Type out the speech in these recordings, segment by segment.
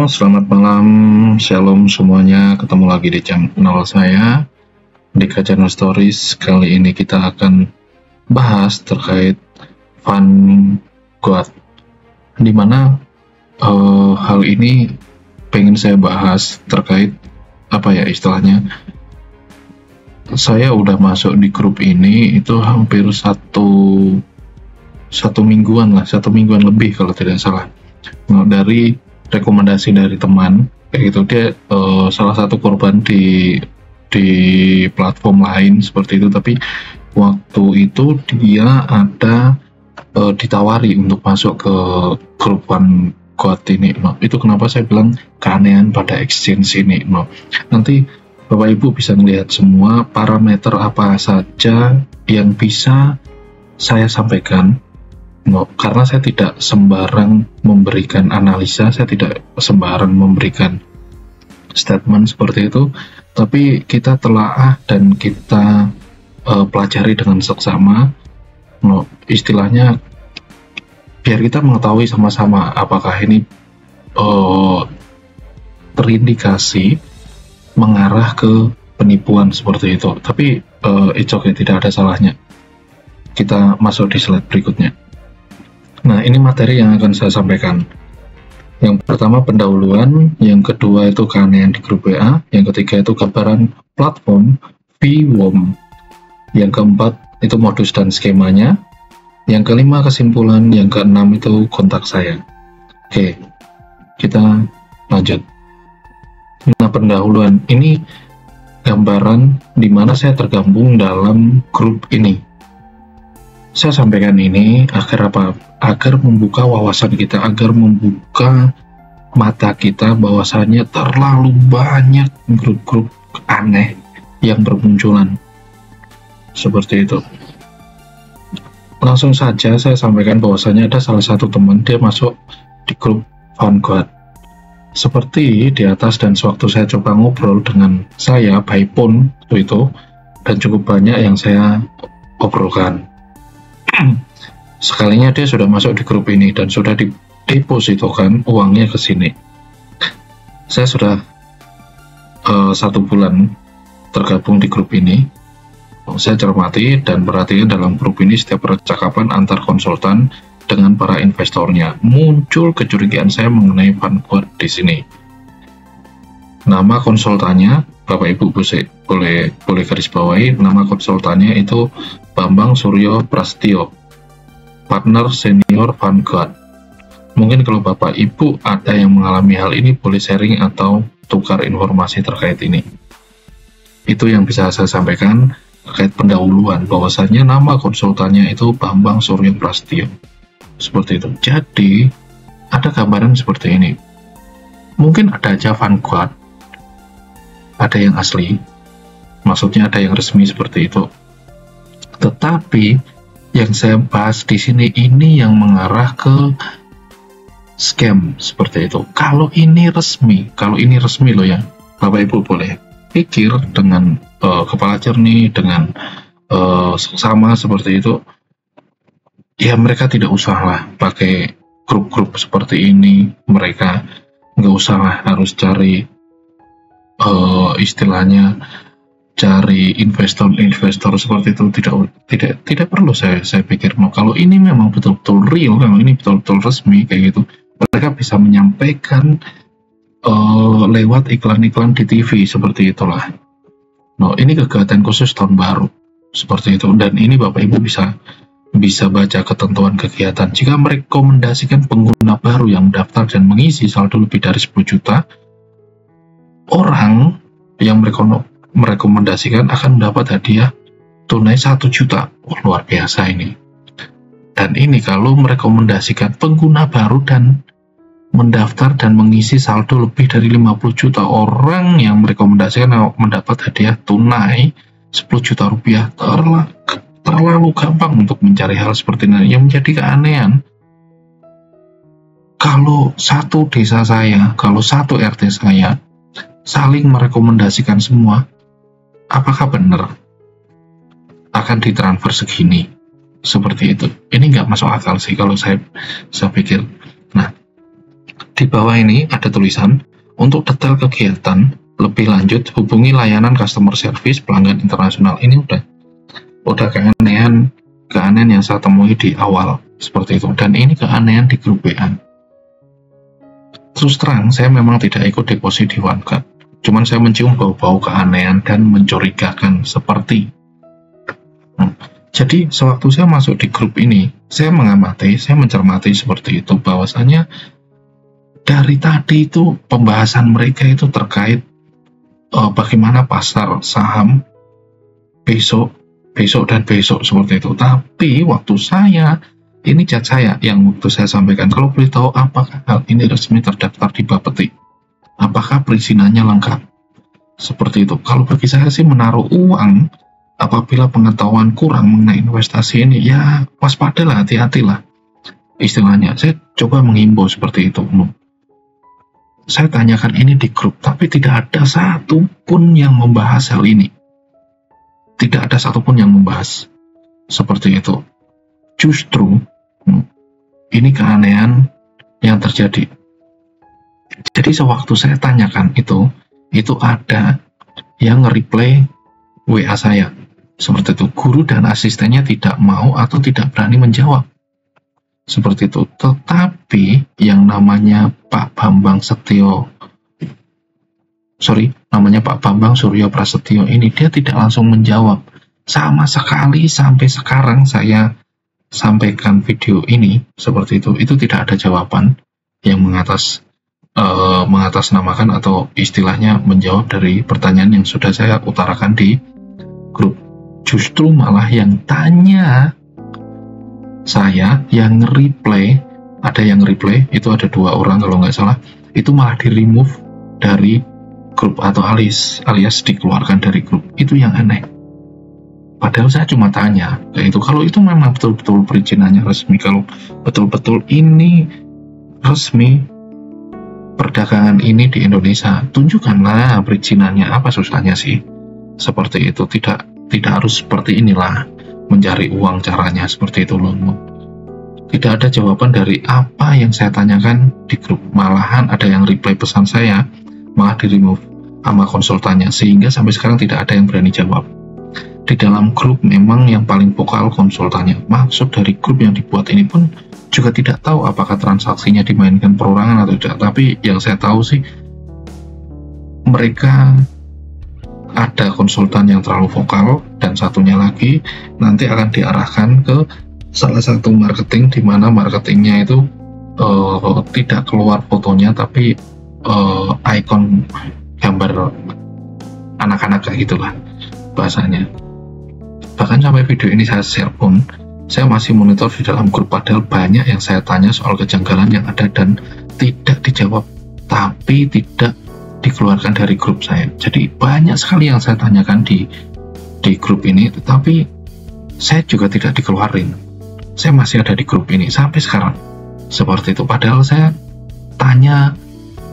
Halo, selamat malam, shalom semuanya. Ketemu lagi di channel saya, Dika Channel Stories. Kali ini kita akan bahas terkait Fun God, dimana hal ini pengen saya bahas terkait apa ya istilahnya. Saya udah masuk di grup ini itu hampir satu mingguan lebih kalau tidak salah. Nah, dari rekomendasi dari teman kayak gitu, dia salah satu korban di platform lain seperti itu, tapi waktu itu dia ada ditawari untuk masuk ke grup Fun God ini. No, itu kenapa saya bilang keanehan pada exchange ini. No, nanti Bapak Ibu bisa melihat semua parameter apa saja yang bisa saya sampaikan. No, karena saya tidak sembarang memberikan analisa, saya tidak sembarang memberikan statement seperti itu, tapi kita telaah dan kita pelajari dengan seksama. No, istilahnya biar kita mengetahui sama-sama apakah ini terindikasi mengarah ke penipuan seperti itu. Tapi it's okay, tidak ada salahnya. Kita masuk di slide berikutnya. Nah, ini materi yang akan saya sampaikan. Yang pertama pendahuluan, yang kedua itu keanehan di grup WA, yang ketiga itu gambaran platform VWOM, yang keempat itu modus dan skemanya, yang kelima kesimpulan, yang keenam itu kontak saya. Oke, kita lanjut. Nah, pendahuluan ini gambaran di mana saya tergabung dalam grup ini. Saya sampaikan ini agar apa? Agar membuka wawasan kita, agar membuka mata kita bahwasannya terlalu banyak grup-grup aneh yang bermunculan. Seperti itu. Langsung saja saya sampaikan bahwasannya ada salah satu teman, dia masuk di grup Fun God. Seperti di atas, dan sewaktu saya coba ngobrol dengan saya by phone itu, dan cukup banyak yang saya obrolkan. Sekalinya dia sudah masuk di grup ini dan sudah didepositokan uangnya ke sini. Saya sudah 1 bulan tergabung di grup ini. Saya cermati dan perhatikan dalam grup ini setiap percakapan antar konsultan dengan para investornya. Muncul kecurigaan saya mengenai Fun God di sini. Nama konsultannya, Bapak Ibu boleh garis bawahi, nama konsultannya itu Bambang Suryo Prastyo, partner senior Fun God. Mungkin kalau Bapak Ibu ada yang mengalami hal ini, boleh sharing atau tukar informasi terkait ini. Itu yang bisa saya sampaikan terkait pendahuluan, bahwasanya nama konsultannya itu Bambang Suryo Prastyo. Seperti itu. Jadi ada gambaran seperti ini. Mungkin ada aja Fun God, ada yang asli, maksudnya ada yang resmi seperti itu. Tetapi yang saya bahas di sini ini yang mengarah ke scam seperti itu. Kalau ini resmi loh ya, Bapak Ibu boleh pikir dengan kepala jernih, dengan sama seperti itu. Ya mereka tidak usahlah pakai grup-grup seperti ini, mereka nggak usahlah harus cari istilahnya cari investor seperti itu, tidak perlu. Saya pikir kalau ini memang betul-betul real, kalau ini betul-betul resmi kayak gitu, mereka bisa menyampaikan lewat iklan-iklan di TV seperti itulah. No, ini kegiatan khusus tahun baru seperti itu, dan ini Bapak Ibu bisa baca ketentuan kegiatan. Jika merekomendasikan pengguna baru yang daftar dan mengisi saldo lebih dari 10 juta, orang yang merekomendasikan akan mendapat hadiah tunai 1 juta. Luar biasa ini. Dan ini kalau merekomendasikan pengguna baru dan mendaftar dan mengisi saldo lebih dari 50 juta, orang yang merekomendasikan mendapat hadiah tunai 10 juta rupiah. Terlalu gampang untuk mencari hal seperti ini. Yang menjadi keanehan, kalau satu desa saya, kalau satu RT saya saling merekomendasikan semua, apakah benar akan ditransfer segini? Seperti itu. Ini nggak masuk akal sih kalau saya pikir. Nah, Di bawah ini ada tulisan, untuk detail kegiatan lebih lanjut hubungi layanan customer service pelanggan internasional. Ini udah keanehan yang saya temui di awal seperti itu, dan ini keanehan di grup WA. Terus terang, saya memang tidak ikut deposit di OneGuard, cuman saya mencium bau-bau keanehan dan mencurigakan seperti. Jadi sewaktu saya masuk di grup ini, saya mencermati seperti itu, bahwasanya dari tadi itu pembahasan mereka itu terkait bagaimana pasar saham besok seperti itu. Tapi waktu ini chat saya yang waktu saya sampaikan, kalau boleh tahu apakah hal ini resmi terdaftar di Bapeti, apakah perizinannya lengkap, seperti itu. Kalau bagi saya sih, menaruh uang apabila pengetahuan kurang mengenai investasi ini, ya waspadalah, hati-hatilah istilahnya. Saya coba menghimbau seperti itu. Saya tanyakan ini di grup, tapi tidak ada satupun yang membahas hal ini. Tidak ada satupun yang membahas seperti itu. Justru ini keanehan yang terjadi. Jadi sewaktu saya tanyakan itu ada yang nge-reply WA saya seperti itu. Guru dan asistennya tidak mau atau tidak berani menjawab seperti itu. Tetapi yang namanya Pak Bambang Suryo Prasetyo ini, dia tidak langsung menjawab sama sekali. Sampai sekarang saya sampaikan video ini seperti itu tidak ada jawaban yang mengatasnamakan atau istilahnya menjawab dari pertanyaan yang sudah saya utarakan di grup. Justru malah yang tanya saya, yang reply, itu ada 2 orang kalau nggak salah, itu malah di-remove dari grup atau alias dikeluarkan dari grup. Itu yang aneh. Padahal saya cuma tanya kayak itu, kalau itu memang betul-betul perizinannya resmi, kalau betul-betul ini resmi perdagangan ini di Indonesia, tunjukkanlah perizinannya, apa susahnya sih? Seperti itu, tidak harus seperti inilah mencari uang caranya seperti itu loh. Tidak ada jawaban dari apa yang saya tanyakan di grup. Malahan ada yang reply pesan saya malah di-remove sama konsultannya, sehingga sampai sekarang tidak ada yang berani jawab. Di dalam grup memang yang paling vokal konsultannya. Maksud dari grup yang dibuat ini pun juga tidak tahu apakah transaksinya dimainkan perorangan atau tidak. Tapi yang saya tahu sih, mereka ada konsultan yang terlalu vokal, dan satunya lagi nanti akan diarahkan ke salah satu marketing, di mana marketingnya itu tidak keluar fotonya, tapi ikon gambar anak-anak kayak gitulah bahasanya. Bahkan sampai video ini saya share pun, saya masih monitor di dalam grup, padahal banyak yang saya tanya soal kejanggalan yang ada dan tidak dijawab, tapi tidak dikeluarkan dari grup saya. Jadi banyak sekali yang saya tanyakan di grup ini, tetapi saya juga tidak dikeluarin. Saya masih ada di grup ini sampai sekarang seperti itu. Padahal saya tanya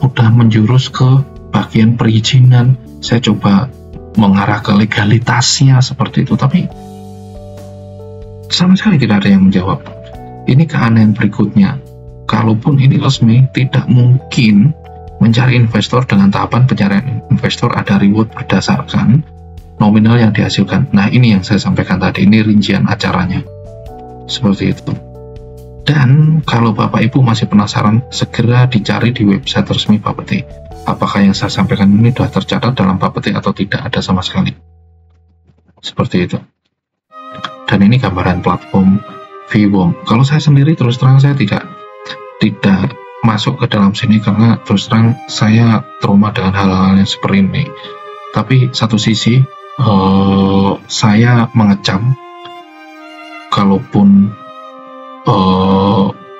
udah menjurus ke bagian perizinan, saya coba mengarah ke legalitasnya seperti itu, tapi sama sekali tidak ada yang menjawab. Ini keanehan berikutnya. Kalaupun ini resmi, tidak mungkin mencari investor dengan tahapan pencarian investor ada reward berdasarkan nominal yang dihasilkan. Nah, ini yang saya sampaikan tadi, ini rincian acaranya seperti itu. Dan kalau Bapak Ibu masih penasaran, segera dicari di website resmi Bapeti. Apakah yang saya sampaikan ini sudah tercatat dalam Bapeti atau tidak, ada sama sekali. Seperti itu. Dan ini gambaran platform VWOM. Kalau saya sendiri terus terang saya tidak masuk ke dalam sini, karena terus terang saya trauma dengan hal-hal yang seperti ini. Tapi satu sisi saya mengecam, kalaupun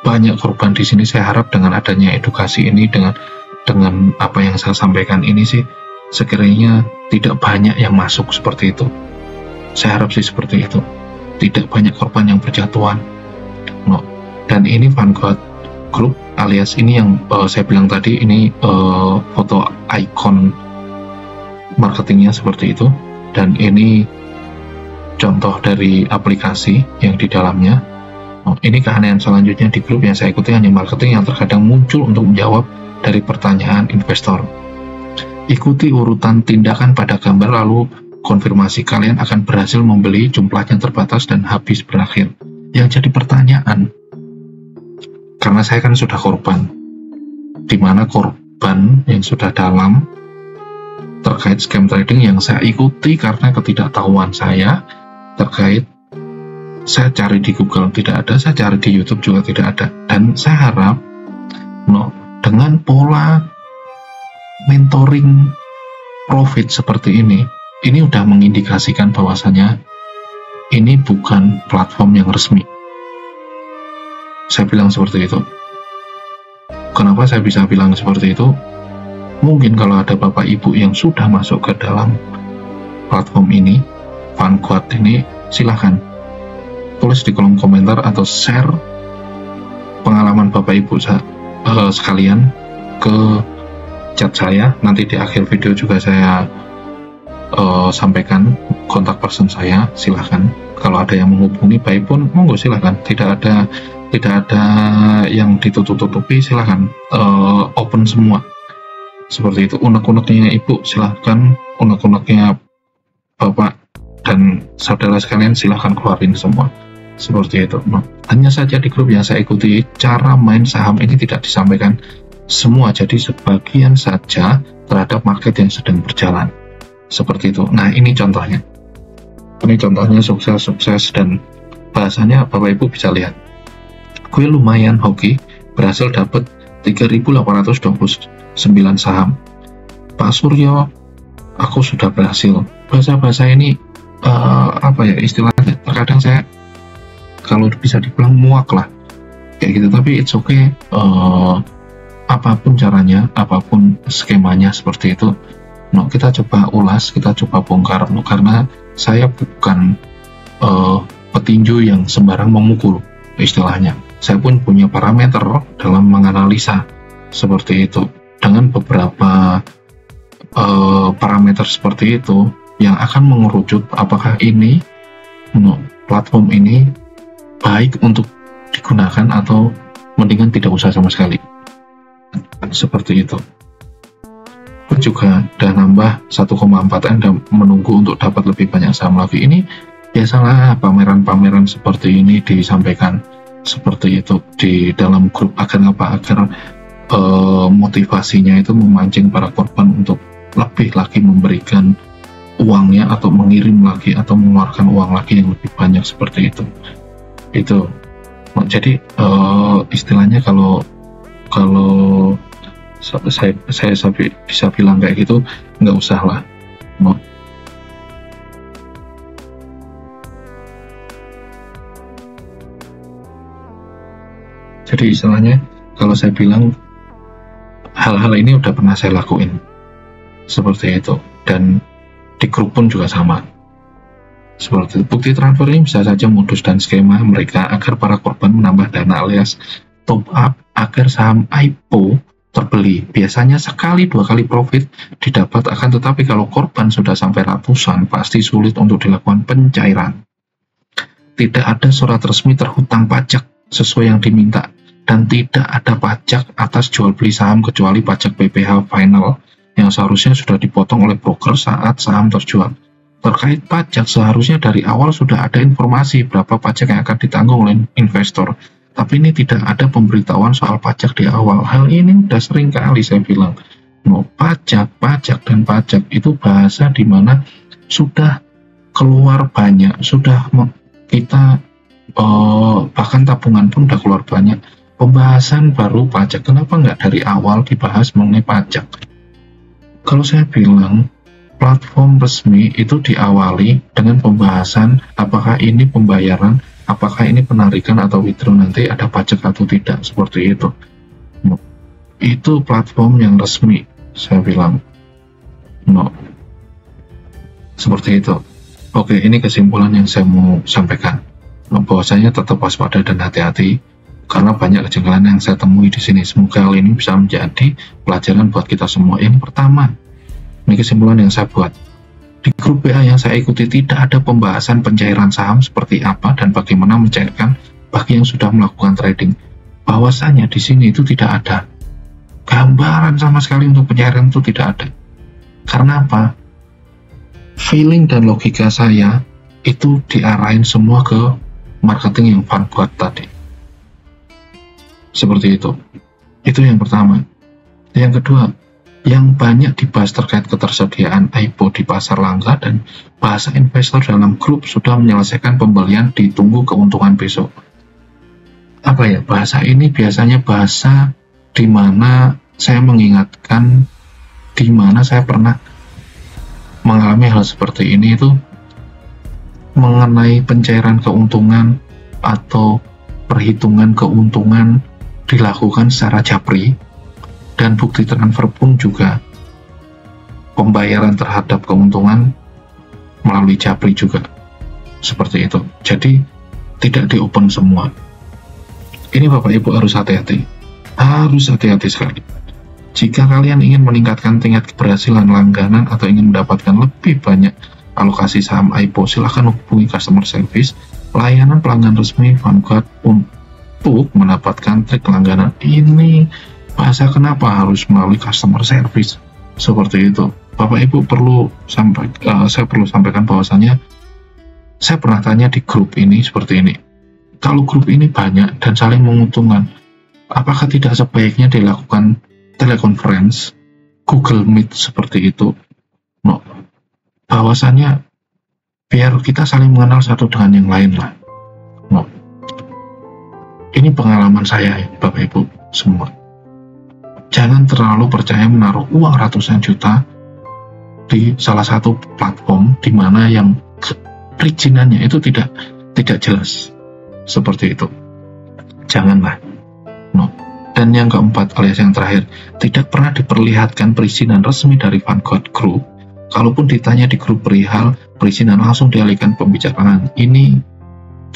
banyak korban di sini, saya harap dengan adanya edukasi ini, dengan apa yang saya sampaikan ini sih, sekiranya tidak banyak yang masuk seperti itu. Saya harap sih seperti itu, tidak banyak korban yang berjatuhan. Dan ini VanGuard Group alias ini yang saya bilang tadi, ini foto ikon marketingnya seperti itu, dan ini contoh dari aplikasi yang di dalamnya. Ini keanehan selanjutnya di grup yang saya ikuti hanya marketing yang terkadang muncul untuk menjawab dari pertanyaan investor. Ikuti urutan tindakan pada gambar lalu konfirmasi kalian akan berhasil membeli, jumlahnya terbatas dan habis berakhir. Yang jadi pertanyaan, karena saya kan sudah korban, di mana korban yang sudah dalam terkait scam trading yang saya ikuti karena ketidaktahuan saya terkait. Saya cari di Google tidak ada, saya cari di YouTube juga tidak ada, dan saya harap dengan pola mentoring profit seperti ini udah mengindikasikan bahwasanya ini bukan platform yang resmi. Saya bilang seperti itu. Kenapa saya bisa bilang seperti itu? Mungkin kalau ada bapak ibu yang sudah masuk ke dalam platform ini, Vanguard ini, silahkan tulis di kolom komentar atau share pengalaman bapak ibu sekalian ke chat saya. Nanti di akhir video juga saya sampaikan kontak person saya. Silahkan kalau ada yang menghubungi baik pun monggo silahkan, tidak ada yang ditutup-tutupi, silahkan open semua seperti itu. Unek-uneknya ibu silahkan, unek-uneknya bapak dan saudara sekalian silahkan keluarin semua seperti itu. Hanya saja di grup yang saya ikuti cara main saham ini tidak disampaikan semua, jadi sebagian saja terhadap market yang sedang berjalan seperti itu. Nah, ini contohnya sukses dan bahasanya bapak ibu bisa lihat. Gue lumayan hoki, berhasil dapat 3.829 saham. Pak Suryo, aku sudah berhasil. Bahasa ini istilahnya terkadang saya kalau bisa dibilang muak lah kayak gitu, tapi it's okay. Apapun caranya, apapun skemanya seperti itu, kita coba ulas, kita coba bongkar, karena saya bukan petinju yang sembarang memukul istilahnya. Saya pun punya parameter dalam menganalisa seperti itu, dengan beberapa parameter seperti itu yang akan mengerucut apakah ini platform ini baik untuk digunakan atau mendingan tidak usah sama sekali seperti itu. Juga udah nambah 1,4 M dan menunggu untuk dapat lebih banyak saham lagi. Ini biasalah pameran-pameran seperti ini disampaikan seperti itu di dalam grup agar motivasinya itu memancing para korban untuk lebih lagi memberikan uangnya atau mengirim lagi atau mengeluarkan uang lagi yang lebih banyak seperti itu. Jadi istilahnya kalau saya bisa bilang kayak gitu, nggak usah lah. Jadi istilahnya kalau saya bilang hal-hal ini udah pernah saya lakuin seperti itu, dan di grup pun juga sama seperti itu. Bukti transfer ini bisa saja modus dan skema mereka agar para korban menambah dana alias top up agar saham IPO terbeli. Biasanya sekali dua kali profit didapat, akan tetapi kalau korban sudah sampai ratusan pasti sulit untuk dilakukan pencairan. Tidak ada surat resmi terhutang pajak sesuai yang diminta, dan tidak ada pajak atas jual beli saham kecuali pajak PPh final yang seharusnya sudah dipotong oleh broker saat saham terjual. Terkait pajak, seharusnya dari awal sudah ada informasi berapa pajak yang akan ditanggung oleh investor. Tapi ini tidak ada pemberitahuan soal pajak di awal. Hal ini udah sering kali saya bilang. Pajak itu bahasa di mana sudah keluar banyak, sudah kita bahkan tabungan pun udah keluar banyak. Pembahasan baru pajak, kenapa nggak dari awal dibahas mengenai pajak? Kalau saya bilang platform resmi itu diawali dengan pembahasan apakah ini pembayaran, apakah ini penarikan atau withdraw, nanti ada pajak atau tidak, seperti itu. Itu platform yang resmi, saya bilang. Seperti itu. Oke, ini kesimpulan yang saya mau sampaikan. Bahwasanya tetap waspada dan hati-hati karena banyak kejanggalan yang saya temui di sini. Semoga hal ini bisa menjadi pelajaran buat kita semua. Yang pertama, ini kesimpulan yang saya buat. Di grup WA yang saya ikuti tidak ada pembahasan pencairan saham seperti apa dan bagaimana mencairkan bagi yang sudah melakukan trading, bahwasanya di sini itu tidak ada gambaran sama sekali untuk pencairan, itu tidak ada. Karena apa? Feeling dan logika saya itu diarahin semua ke marketing yang Vanguard tadi. Seperti itu. Itu yang pertama. Yang kedua, yang banyak dibahas terkait ketersediaan IPO di pasar langka dan bahasa investor dalam grup sudah menyelesaikan pembelian, ditunggu keuntungan besok. Apa ya, bahasa ini biasanya bahasa di mana saya mengingatkan di mana saya pernah mengalami hal seperti ini, itu mengenai pencairan keuntungan atau perhitungan keuntungan dilakukan secara japri, dan bukti transfer pun juga pembayaran terhadap keuntungan melalui japri juga, seperti itu. Jadi tidak di open semua. Ini Bapak Ibu harus hati-hati sekali. Jika kalian ingin meningkatkan tingkat keberhasilan langganan atau ingin mendapatkan lebih banyak alokasi saham IPO, silahkan hubungi customer service layanan pelanggan resmi Vanguard untuk mendapatkan trik langganan. Ini bahasa kenapa harus melalui customer service seperti itu. Bapak Ibu saya perlu sampaikan bahwasanya saya pernah tanya di grup ini seperti ini. Kalau grup ini banyak dan saling menguntungkan, apakah tidak sebaiknya dilakukan telekonferensi, Google Meet seperti itu? No. Bahwasanya biar kita saling mengenal satu dengan yang lain lah. No. Ini pengalaman saya ya, Bapak Ibu semua. Jangan terlalu percaya menaruh uang ratusan juta di salah satu platform di mana yang perizinannya itu tidak jelas. Seperti itu. Janganlah. No. Dan yang keempat alias yang terakhir, tidak pernah diperlihatkan perizinan resmi dari Vanguard Group. Kalaupun ditanya di grup perihal perizinan, langsung dialihkan pembicaraan. Ini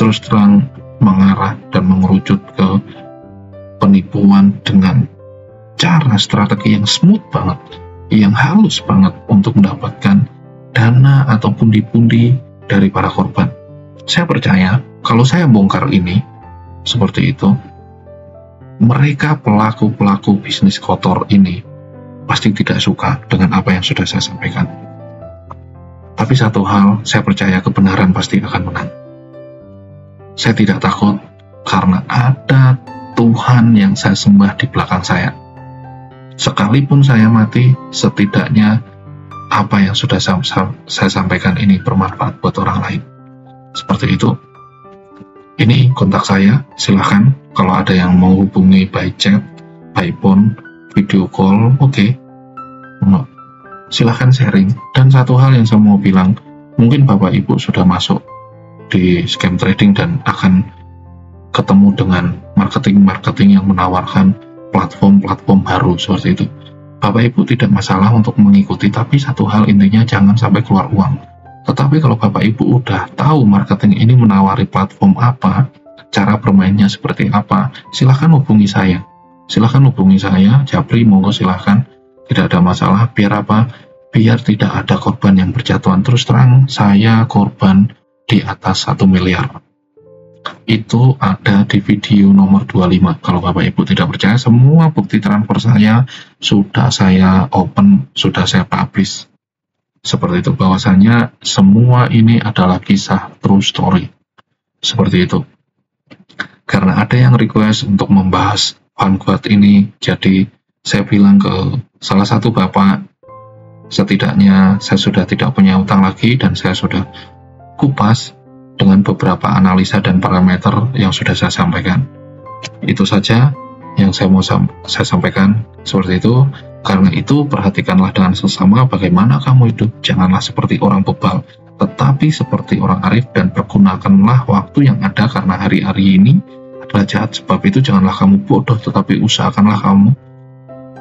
terus terang mengarah dan mengerucut ke penipuan dengan cara strategi yang smooth banget, yang halus banget untuk mendapatkan dana atau pundi-pundi dari para korban. Saya percaya kalau saya bongkar ini seperti itu, mereka pelaku-pelaku bisnis kotor ini pasti tidak suka dengan apa yang sudah saya sampaikan. Tapi satu hal, saya percaya kebenaran pasti akan menang. Saya tidak takut karena ada Tuhan yang saya sembah di belakang saya. Sekalipun saya mati, setidaknya apa yang sudah saya sampaikan ini bermanfaat buat orang lain. Seperti itu. Ini kontak saya, silahkan kalau ada yang mau hubungi by chat, by phone, video call, oke. Silahkan sharing. Dan satu hal yang saya mau bilang, mungkin Bapak Ibu sudah masuk di scam trading dan akan ketemu dengan marketing yang menawarkan platform-platform baru seperti itu. Bapak Ibu tidak masalah untuk mengikuti, tapi satu hal intinya jangan sampai keluar uang. Tetapi kalau Bapak Ibu udah tahu marketing ini menawari platform apa, cara bermainnya seperti apa, silahkan hubungi saya. Silahkan hubungi saya, Japri, monggo silahkan. Tidak ada masalah, biar apa? Biar tidak ada korban yang berjatuhan. Terus terang, saya korban di atas 1 miliar. Itu ada di video nomor 25. Kalau Bapak Ibu tidak percaya, semua bukti transfer saya sudah saya open, sudah saya publish. Seperti itu, bahwasanya semua ini adalah kisah true story. Seperti itu. Karena ada yang request untuk membahas Vanguard ini, jadi saya bilang ke salah satu bapak, setidaknya saya sudah tidak punya utang lagi dan saya sudah kupas dengan beberapa analisa dan parameter yang sudah saya sampaikan. Itu saja yang saya sampaikan seperti itu. Karena itu, perhatikanlah dengan sesama bagaimana kamu hidup. Janganlah seperti orang bebal, tetapi seperti orang arif, dan pergunakanlah waktu yang ada karena hari-hari ini adalah jahat. Sebab itu janganlah kamu bodoh, tetapi usahakanlah kamu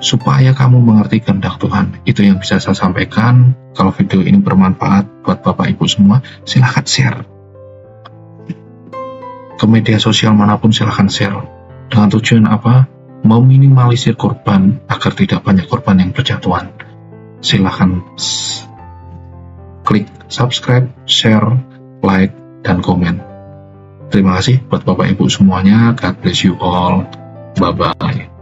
supaya kamu mengerti kehendak Tuhan. Itu yang bisa saya sampaikan. Kalau video ini bermanfaat buat Bapak Ibu semua, silahkan share. Ke media sosial manapun silahkan share. Dengan tujuan apa? Meminimalisir korban agar tidak banyak korban yang berjatuhan. Silahkan klik subscribe, share, like, dan komen. Terima kasih buat Bapak Ibu semuanya. God bless you all. Bye-bye.